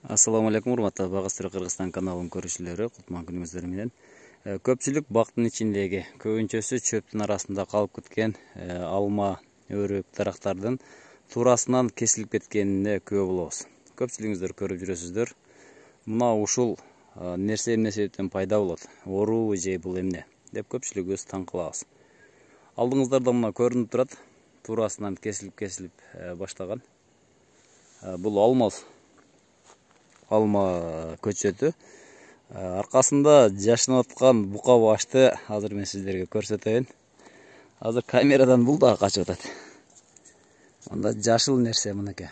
Ассаламу алейкум, урматтуу Багыстыры Кыргызстан каналын көрүүчүлөрү, кутман күнүңүздөр менен. Көпчүлүк бактын ичиндеги көбүнчөсү чөптүн арасында калып кеткен алма, өрүк, дарактардын туурасынан кесилип кеткенине күбө болобуз. Көпчүлүгүңүздөр көрүп жүрөсүздөр. Мына ушул нерсе эмне себептен пайда болот? Оору же бул эмне деп көпчүлүгүбүз таң калабыз. Алдыңыздарда мына көрүнүп турат, туурасынан кесилип баштаган. Бул алма көчөтү. Аркасында жашынып аткан бука башты азыр мен сиздерге көрсөтөйүн. Азыр камерадан бул да качып атат. Анда жашыл нерсе мынакей.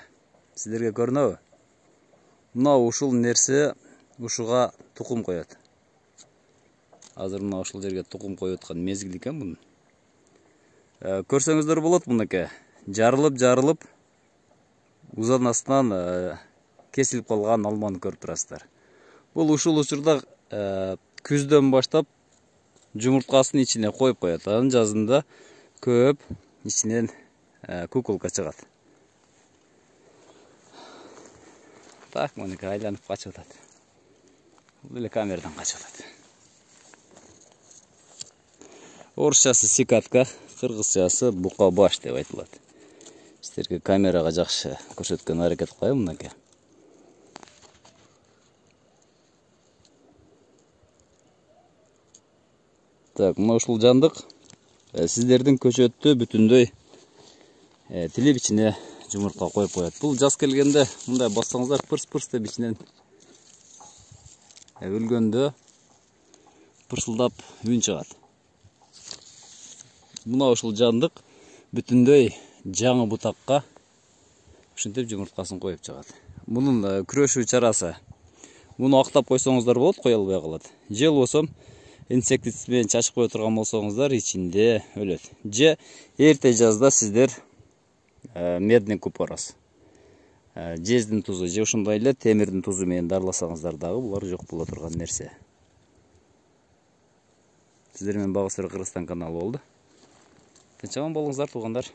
Сиздерге көрүнөбү? Мына ушул нерсе ушуга тукум коет. Азыр мына ушул жерге тукум коюп аткан мезгил экен бунун. Көрсөңүздөр болот мынакей. Жарылып узан астынан кесилип калган алманы көрүп турасыздар. Бул ушул учурда күздөн баштап жумурткасын ичине коюп коет. Анын жазында көп ичинен куколка чыгат. Так, мынакей айланып качып атат. Бул эле камерадан качып атат. Орусчасы сикатка, кыргызчасы бука баш деп айтылат. Сиздерге камерага жакшы көрсөткөнгө аракет кылайын мынакей. Так, мына ушул жандык сиздердин көчөттү бүтүндөй тилип ичине жумуртка коюп коет. Бул жаз келгенде мындай бассаңыздар пырс деп ичинен өлгөндө пырсылдап үн чыгат. Мына ушул жандык бүтүндөй жаңы бутакка ушинтип жумурткасын коюп чыгат. Мунун күрөшүү чарасы. Муну актап койсоңуздар болот, кое албай калат. Же болбосо инсектицид менен чачып кое турган болсоңуздар ичинде өлөт. Же эрте жазда сиздер медный купорос, жездин тузу же ушундай эле темирдин тузу менен дарыласаңыздар дагы булар жок боло турган нерсе. Сиздер менен Багыстыры Кыргызстан каналы болду. Тынч аман болуңуздар, туугандар.